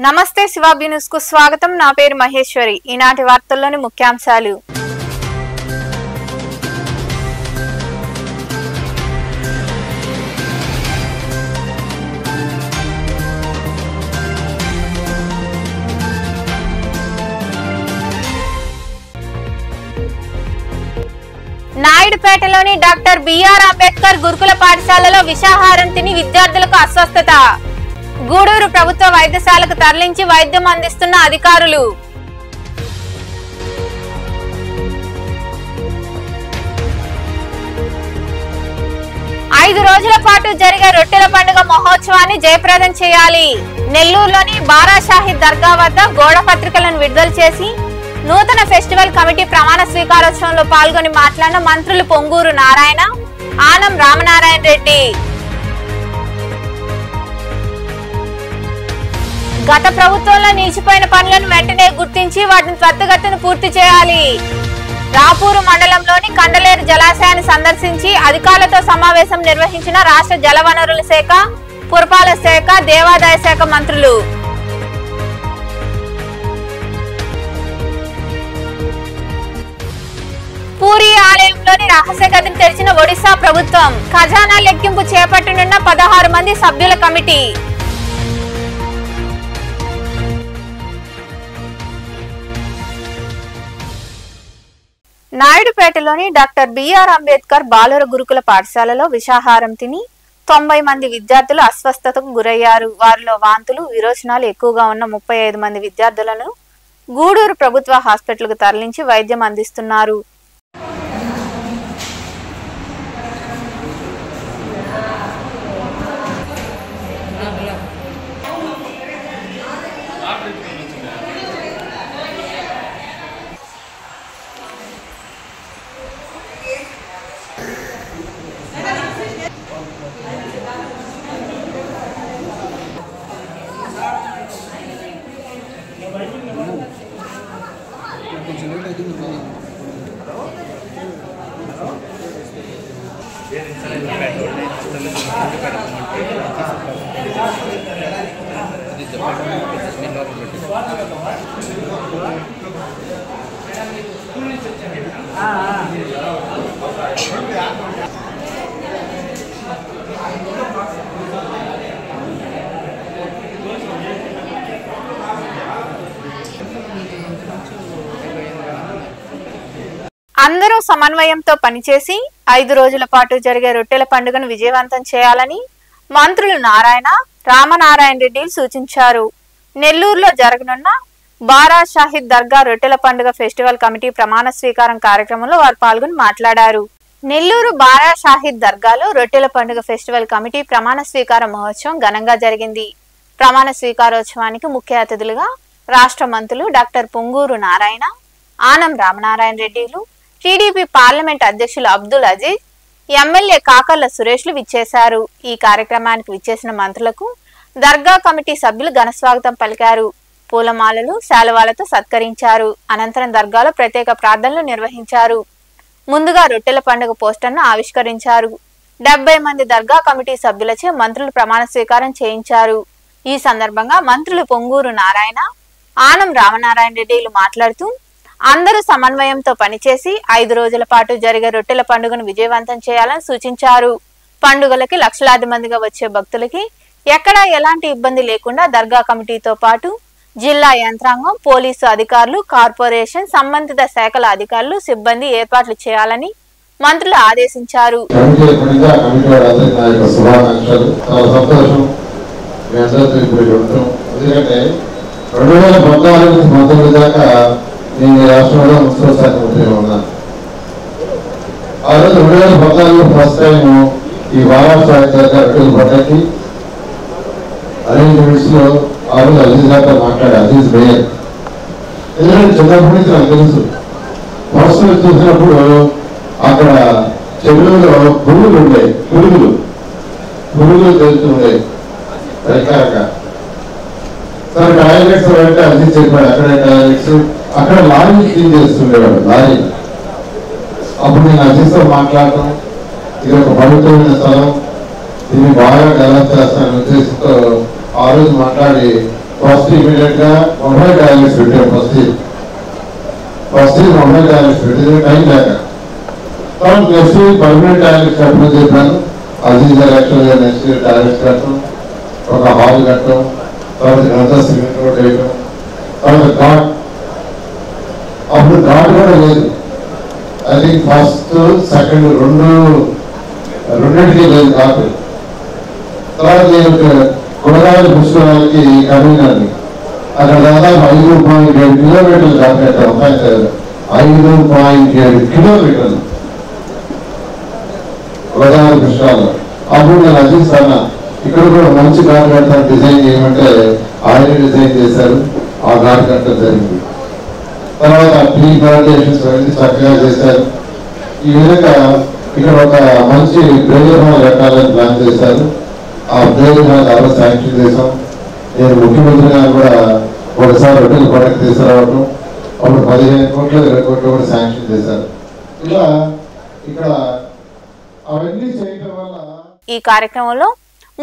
నమస్తే శివాబి న్యూస్ కు స్వాగతం। నా పేరు మహేశ్వరి। ఈనాటి వార్తల్లోని ముఖ్యాంశాలు। నాయుడుపేటలోని డాక్టర్ బిఆర్ అంబేద్కర్ గురుకుల పాఠశాలలో విషాహారం తిని విద్యార్థులకు అస్వస్థత। గూడూరు ప్రభుత్వ వైద్యశాలకు తరలించి వైద్యం అందిస్తున్న అధికారులు। ఐదు రోజుల పాటు జరిగే రొట్టెల పండుగ మహోత్సవాన్ని జయప్రదం చేయాలి। నెల్లూరులోని బారా షాహిద్ దర్గా వద్ద గోడ పత్రికలను విడుదల చేసి నూతన ఫెస్టివల్ కమిటీ ప్రమాణ స్వీకారోత్సవంలో పాల్గొని మాట్లాడిన మంత్రులు పొంగూరు నారాయణ, ఆనం రామనారాయణ రెడ్డి। గత ప్రభుత్వంలో నిలిచిపోయిన పనులను వెంటనే గుర్తించి వాటిని త్వరితగతిన పూర్తి చేయాలి। రాపూరు మండలంలోని కండలేరు జలాశయాన్ని సందర్శించి అధికారులతో సమావేశం నిర్వహించిన రాష్ట్ర జలవనరుల శాఖ, పురపాలక శాఖ, దేవాదాయ శాఖ మంత్రులు। పూరి ఆలయంలోని రహస్య గదిని తెరిచిన ఒడిశా ప్రభుత్వం। ఖజానా లెక్కింపు చేపట్టనున్న 16 మంది సభ్యుల కమిటీ। నాయుడుపేటలోని డాక్టర్ బిఆర్ అంబేద్కర్ బాలుర గురుకుల పాఠశాలలో విషాహారం తిని 90 మంది విద్యార్థులు అస్వస్థతకు గురయ్యారు। వారిలో వాంతులు, విరోచనాలు ఎక్కువగా ఉన్న 35 మంది విద్యార్థులను గూడూరు ప్రభుత్వ హాస్పిటల్కు తరలించి వైద్యం అందిస్తున్నారు। అందరూ సమన్వయంతో పనిచేసి 5 రోజుల పాటు జరిగే రొట్టెల పండుగను విజయవంతం చేయాలని మంత్రులు నారాయణ, రామనారాయణ రెడ్డి సూచించారు। నెల్లూరులో జరగనున్న బారా షాహిద్ దర్గా రొట్టెల పండుగ ఫెస్టివల్ కమిటీ ప్రమాణ స్వీకారం కార్యక్రమంలో వారు పాల్గొని మాట్లాడారు। నెల్లూరు బారా షాహిద్ దర్గాలో రొట్టెల పండుగ ఫెస్టివల్ కమిటీ ప్రమాణ స్వీకార మహోత్సవం ఘనంగా జరిగింది। ప్రమాణ స్వీకారోత్సవానికి ముఖ్య అతిథులుగా రాష్ట్ర మంత్రులు డాక్టర్ పొంగూరు నారాయణ, ఆనం రామనారాయణ రెడ్డిలు, టీడీపీ పార్లమెంట్ అధ్యక్షులు అబ్దుల్ అజీజ్, ఎమ్మెల్యే కాకర్ల సురేష్లు విచ్చేశారు। ఈ కార్యక్రమానికి విచ్చేసిన మంత్రులకు దర్గా కమిటీ సభ్యులు ఘనస్వాగతం పలికారు। పూలమాలలు, శాలువాలతో సత్కరించారు। అనంతరం దర్గాలో ప్రత్యేక ప్రార్థనలు నిర్వహించారు। ముందుగా రొట్టెల పండుగ పోస్టర్ను ఆవిష్కరించారు। 70 మంది దర్గా కమిటీ సభ్యులచే మంత్రులు ప్రమాణ స్వీకారం చేయించారు। ఈ సందర్భంగా మంత్రులు పొంగూరు నారాయణ, ఆనం రామనారాయణ రెడ్డిలు మాట్లాడుతూ అందరూ సమన్వయంతో పనిచేసి 5 రోజుల పాటు జరిగే రొట్టెల పండుగను విజయవంతం చేయాలని సూచించారు। పండుగలకి లక్షలాది మందిగా వచ్చే భక్తులకి ఎక్కడా ఎలాంటి ఇబ్బంది లేకుండా దర్గా కమిటీతో పాటు జిల్లా యంత్రాంగం, పోలీసు అధికారులు, కార్పొరేషన్, సంబంధిత శాఖల అధికారులు, సిబ్బంది ఏర్పాట్లు చేయాలని మంత్రులు ఆదేశించారు। నేను రాష్ట్రంలో మున్సిపల్ శాఖ మంత్రిగా ఉన్నాను। ఆ రోజు 2014లో ఫస్ట్ టైం ఈ మహారాష్ట్ర రొట్టెల పండుగకి అరేంజ్మెంట్స్ లో ఆ రోజు అజీజ్ గారితో మాట్లాడే అజీజ్ మేయర్, ఎందుకంటే చిన్నప్పటి నుంచి నాకు తెలుసు। ఫస్ట్ చూసినప్పుడు అక్కడ చెరువులో పురుగులు ఉండే, పురుగులు తెలుస్తుండే రకరక సార్ టాయిలెట్స్ అంటే అజీజ్ చెప్పాడు అక్కడ టాయిలెట్స్, అక్కడ లారీ క్లీన్ చేస్తుండేవాడు లారీ। అప్పుడు నేను అజీజ్తో మాట్లాడటం, ఇది ఒక పవిత్రమైన స్థలం, దీన్ని బాగా డెవలప్ చేస్తానని ఉద్దేశంతో ఆ రోజు మాట్లాడి ఫస్ట్ ఇమీడియట్ గా మొబైల్ టాయిలెట్స్ పెట్టారు. ఫస్ట్ మొబైల్ టాయిలెట్స్ పెట్టేది టైం లేక. తర్వాత నెక్స్ట్ పర్మనెంట్ టాయిలెట్స్ కట్టమని చెప్పాను. అది యాక్చువల్గా నెక్స్ట్ టాయిలెట్స్ కట్టడం, ఒక హాల్ కట్టడం, తర్వాత గంట సిమెంట్ రోడ్ వేయడం, తర్వాత ఘాట్. అప్పుడు ఘాట్ కూడా లేదు. ఐ థింక్ ఫస్ట్ సెకండ్ రెండింటికి లేదు ఘాట్. తర్వాత నేను కూరగాయలు పుష్కరాలకి కన్వీనర్ని. అక్కడ దాదాపు 5.7 కిలోమీటర్లు ఘాట్ కట్టాం. 5.7 కిలోమీటర్లు గోదావరి పుష్కరాలు. అప్పుడు నేను అజిస్తాను ఇక్కడ కూడా మంచి ఘాట్ కడతాను డిజైన్ చేయమంటే ఆయన డిజైన్ చేశారు. ఆ ఘాట్ కట్టడం జరిగింది. తర్వాత ట్రీ ప్లాంటేషన్స్ అనేది చక్కగా చేశారు. ఈ విధంగా ఇక్కడ ఒక మంచి ప్రేయర్ హాల్ కట్టాలని ప్లాన్ చేశారు. ఆ ప్రేయర్ హాల్ చాలా శాంక్షన్ చేశాం. నేను ముఖ్యమంత్రి గారు కూడా ఒకసారి రొట్టెల పండుగ తీసుకురావటం, అప్పుడు 15 కోట్లు 20 కోట్లు కూడా శాంక్షన్ చేశారు. ఇలా ఇక్కడ అవన్నీ చేయడం వల్ల ఈ కార్యక్రమంలో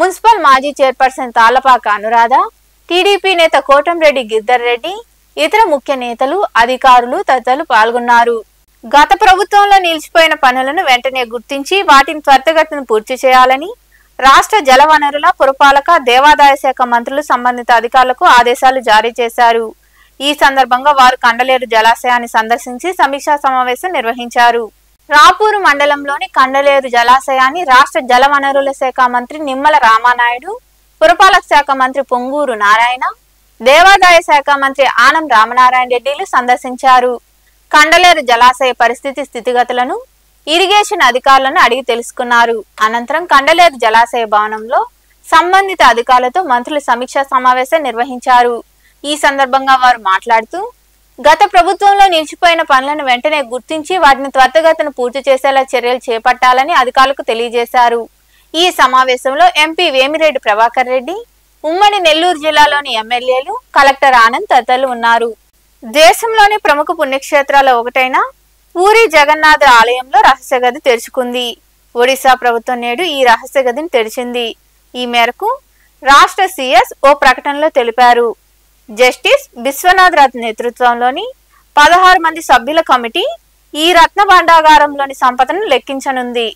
మున్సిపల్ మాజీ చైర్పర్సన్ తాళ్లపాక అనురాధ, టీడీపీ నేత కోటంరెడ్డి గిద్దర్ రెడ్డి, ఇతర ముఖ్య నేతలు, అధికారులు తదితరులు పాల్గొన్నారు. గత ప్రభుత్వంలో నిలిచిపోయిన పనులను వెంటనే గుర్తించి వాటిని త్వరితగతిన పూర్తి చేయాలని రాష్ట్ర జలవనరుల, పురపాలక, దేవాదాయ శాఖ మంత్రులు సంబంధిత అధికారులకు ఆదేశాలు జారీ చేశారు. ఈ సందర్భంగా వారు కండలేరు జలాశయాన్ని సందర్శించి సమీక్షా సమావేశం నిర్వహించారు. రాపూరు మండలంలోని కండలేరు జలాశయాన్ని రాష్ట్ర జలవనరుల శాఖ మంత్రి నిమ్మల రామానాయుడు, పురపాలక శాఖ మంత్రి పొంగూరు నారాయణ, దేవాదాయ శాఖ మంత్రి ఆనం రామనారాయణ రెడ్డిలు సందర్శించారు. కండలేరు జలాశయ పరిస్థితి స్థితిగతులను ఇరిగేషన్ అధికారులను అడిగి తెలుసుకున్నారు. అనంతరం కండలేరు జలాశయ భవనంలో సంబంధిత అధికారులతో మంత్రులు సమీక్షా సమావేశం నిర్వహించారు. ఈ సందర్భంగా వారు మాట్లాడుతూ గత ప్రభుత్వంలో నిలిచిపోయిన పనులను వెంటనే గుర్తించి వాటిని త్వరితగతిన పూర్తి చేసేలా చర్యలు చేపట్టాలని అధికారులకు తెలియజేశారు. ఈ సమావేశంలో ఎంపీ వేమిరెడ్డి ప్రభాకర్ రెడ్డి, ఉమ్మడి నెల్లూరు జిల్లాలోని ఎమ్మెల్యేలు, కలెక్టర్ ఆనంద్ తదితరులు ఉన్నారు. దేశంలోని ప్రముఖ పుణ్యక్షేత్రాల ఒకటైన పూరి జగన్నాథ ఆలయంలో రహస్య గది తెరుచుకుంది. ఒడిశా ప్రభుత్వం నేడు ఈ రహస్య గదిని తెరిచింది. ఈ మేరకు రాష్ట్ర సీఎస్ ఓ ప్రకటనలో తెలిపారు. జస్టిస్ విశ్వనాథ్ రథ్ నేతృత్వంలోని 16 మంది సభ్యుల కమిటీ ఈ రత్న భాండాగారంలోని సంపదను లెక్కించనుంది.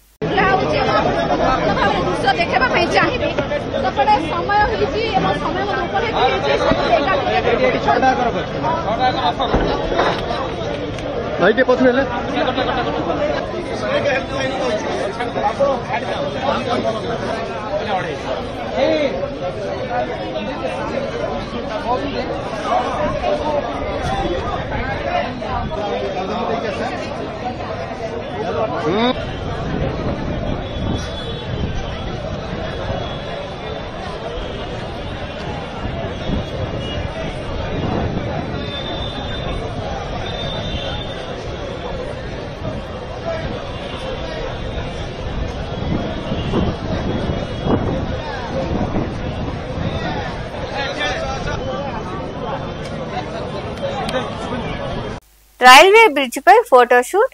రైల్వే బ్రిడ్జ్ పై ఫోటోషూట్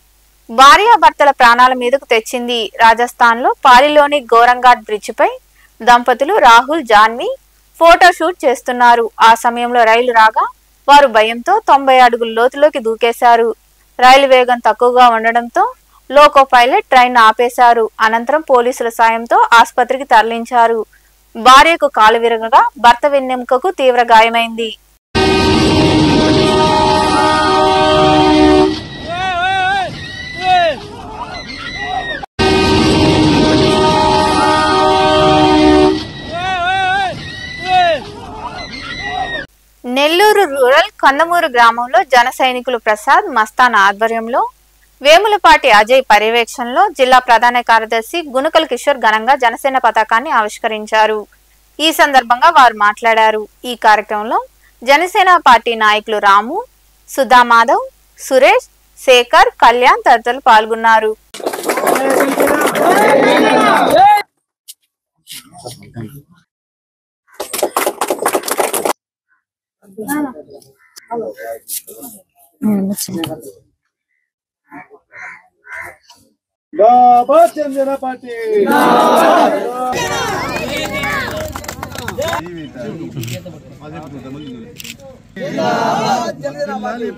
భార్యాభర్తల ప్రాణాల మీదకు తెచ్చింది. రాజస్థాన్ లో పాలిలోని గోరంఘాట్ బ్రిడ్జ్ పై దంపతులు రాహుల్, జాన్వి ఫోటోషూట్ చేస్తున్నారు. ఆ సమయంలో రైలు రాగా వారు భయంతో 90 అడుగుల లోతులోకి దూకేశారు. రైలు వేగం తక్కువగా ఉండడంతో లోకో పైలట్ ట్రైన్ ఆపేశారు. అనంతరం పోలీసుల సాయంతో ఆసుపత్రికి తరలించారు. భార్యకు కాలు విరగగా భర్త వెన్నెముకకు తీవ్ర గాయమైంది. నెల్లూరు రూరల్ కందమూరు గ్రామంలో జన సైనికులు ప్రసాద్, మస్తాన్ ఆధ్వర్యంలో వేములపాటి అజయ్ పర్యవేక్షణలో జిల్లా ప్రధాన కార్యదర్శి గుణకల్ కిషోర్ ఘనంగా జనసేన పతాకాన్ని ఆవిష్కరించారు. ఈ సందర్భంగా వారు మాట్లాడారు. ఈ కార్యక్రమంలో జనసేన పార్టీ నాయకులు రాము, సుధామాధవ్, సురేష్, శేఖర్, కళ్యాణ్ తదితరులు పాల్గొన్నారు. జనసేన పార్టీ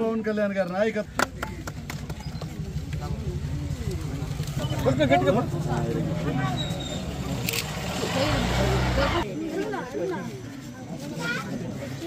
పవన్ కళ్యాణ్ గారి నాయకత్వం.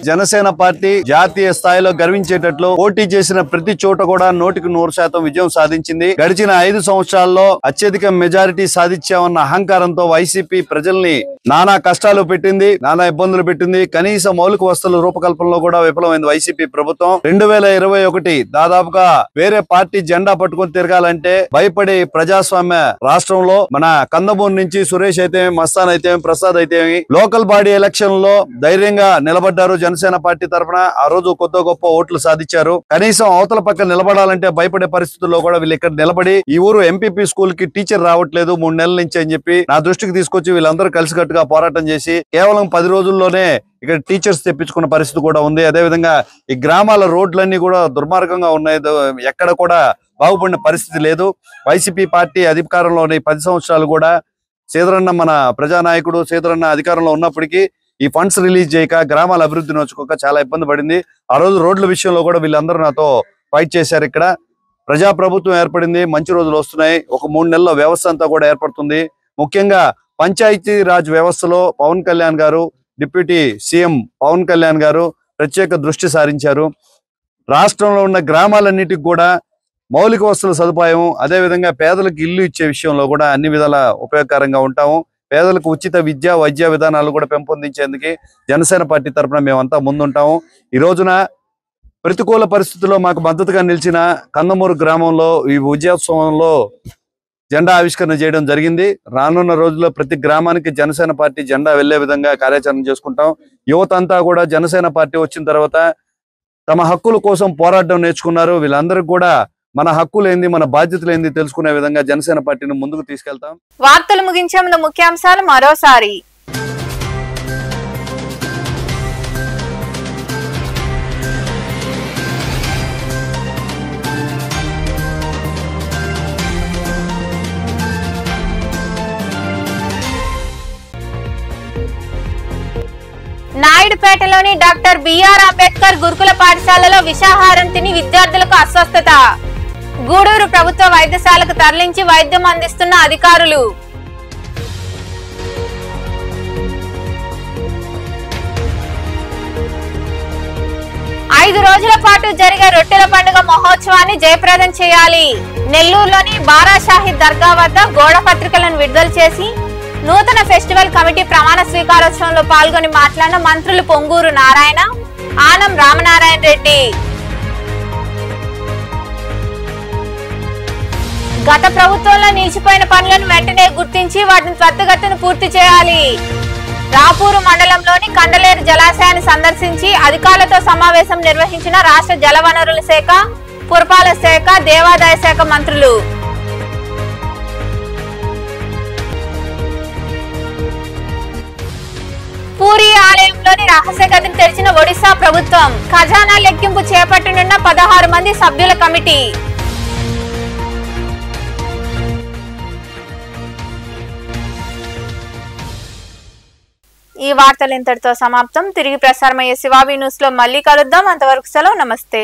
జనసేన పార్టీ జాతీయ స్థాయిలో గర్వించేటట్లు పోటీ చేసిన ప్రతి చోట కూడా 100% విజయం సాధించింది. గడిచిన 5 సంవత్సరాల్లో అత్యధిక మెజారిటీ సాధించామన్న అహంకారంతో వైసీపీ ప్రజల్ని నానా కష్టాలు పెట్టింది, నానా ఇబ్బందులు పెట్టింది. కనీస మౌలిక వసతుల రూపకల్పనలో కూడా విఫలమైంది వైసీపీ ప్రభుత్వం. 2021 దాదాపుగా వేరే పార్టీ జెండా పట్టుకొని తిరగాలంటే భయపడే ప్రజాస్వామ్య రాష్ట్రంలో మన కందమూరు నుంచి సురేష్ అయితే, మస్తాన్ అయితే, ప్రసాద్ అయితే లోకల్ బాడీ ఎలక్షన్ లో ధైర్యంగా నిలబడ్డారు. జనసేన పార్టీ తరఫున ఆ రోజు కొద్ది గొప్ప ఓట్లు సాధించారు. కనీసం అవతల పక్క నిలబడాలంటే భయపడే పరిస్థితుల్లో కూడా వీళ్ళు ఇక్కడ నిలబడి ఈ ఊరు ఎంపీపీ స్కూల్ కి టీచర్ రావట్లేదు 3 నెలల నుంచి అని చెప్పి నా దృష్టికి తీసుకొచ్చి వీళ్ళందరూ కలిసికట్టుగా పోరాటం చేసి కేవలం 10 రోజుల్లోనే ఇక్కడ టీచర్స్ తెప్పించుకున్న పరిస్థితి కూడా ఉంది. అదేవిధంగా ఈ గ్రామాల రోడ్లన్నీ కూడా దుర్మార్గంగా ఉన్నాయి, ఎక్కడ కూడా బాగుపడిన పరిస్థితి లేదు. వైసీపీ పార్టీ అధికారంలోని 10 సంవత్సరాలు కూడా సీదరన్న మన ప్రజానాయకుడు సీదరన్న అధికారంలో ఉన్నప్పటికీ ఈ ఫండ్స్ రిలీజ్ చేయక గ్రామాల అభివృద్ధి నోచుకోక చాలా ఇబ్బంది పడింది. ఆ రోజు రోడ్ల విషయంలో కూడా వీళ్ళందరూ నాతో ఫైట్ చేశారు. ఇక్కడ ప్రజాప్రభుత్వం ఏర్పడింది, మంచి రోజులు వస్తున్నాయి. ఒక 3 నెలల వ్యవస్థ అంతా కూడా ఏర్పడుతుంది. ముఖ్యంగా పంచాయతీ రాజ్ వ్యవస్థలో పవన్ కళ్యాణ్ గారు, డిప్యూటీ సీఎం పవన్ కళ్యాణ్ గారు ప్రత్యేక దృష్టి సారించారు. రాష్ట్రంలో ఉన్న గ్రామాలన్నిటికి కూడా మౌలిక వసతుల సదుపాయం, అదేవిధంగా పేదలకు ఇల్లు ఇచ్చే విషయంలో కూడా అన్ని విధాల ఉపయోగకరంగా ఉంటాము. పేదలకు ఉచిత విద్య, వైద్య విధానాలు కూడా పెంపొందించేందుకు జనసేన పార్టీ తరఫున మేమంతా ముందుంటాము. ఈ రోజున ప్రతికూల పరిస్థితుల్లో మాకు మద్దతుగా నిలిచిన కందమూరు గ్రామంలో ఈ విజయోత్సవంలో జెండా ఆవిష్కరణ చేయడం జరిగింది. రానున్న రోజుల్లో ప్రతి గ్రామానికి జనసేన పార్టీ జెండా వెళ్లే విధంగా కార్యాచరణ చేసుకుంటాం. యువత అంతా కూడా జనసేన పార్టీ వచ్చిన తర్వాత తమ హక్కుల కోసం పోరాటం నేర్చుకున్నారు. వీళ్ళందరికీ కూడా మన హక్కులేంది, మన బాధ్యతలేంది తెలుసుకునే విధంగా జనసేన పార్టీని ముందుకు తీసుకెళ్తాం. వార్తలు ముగించే ముందు ముఖ్యాంశాలు మరోసారి. నాయుడుపేటలోని డాక్టర్ బిఆర్ అంబేద్కర్ గురుకుల పాఠశాలలో విషాహారం తిని విద్యార్థులకు అస్వస్థత. గూడూరు ప్రభుత్వ వైద్యశాలకు తరలించి వైద్యం అందిస్తున్న అధికారులు. ఐదు రోజుల పాటు జరిగే రొట్టెల పండుగ మహోత్సవాన్ని జయప్రదం చేయాలి. నెల్లూరులోని బారాషాహి దర్గా వద్ద గోడ పత్రికలను విడుదల చేసి నూతన ఫెస్టివల్ కమిటీ ప్రమాణ స్వీకారోత్సవంలో పాల్గొని మాట్లాడిన మంత్రులు పొంగూరు నారాయణ, ఆనం రామనారాయణ రెడ్డి. గత ప్రభుత్వంలో నిలిచిపోయిన పనులను వెంటనే గుర్తించి వాటిని త్వరితగతిన పూర్తి చేయాలి. రాపూరు మండలంలోని కండలేరు జలాశయాన్ని సందర్శించి అధికారులతో సమావేశం నిర్వహించిన రాష్ట్ర జలవనరుల శాఖ, పురపాలక శాఖ, దేవాదాయ శాఖ మంత్రులు. పూరి ఆలయంలోని రహస్య గదిని తెరిచిన ఒడిశా ప్రభుత్వం. ఖజానా లెక్కింపు చేపట్టనున్న 16 మంది సభ్యుల కమిటీ. ఈ వార్తలు ఇంతటితో సమాప్తం. తిరిగి ప్రసారమయ్యే శివాబీ న్యూస్ లో మళ్ళీ కలుద్దాం. అంతవరకు సెలవు, నమస్తే.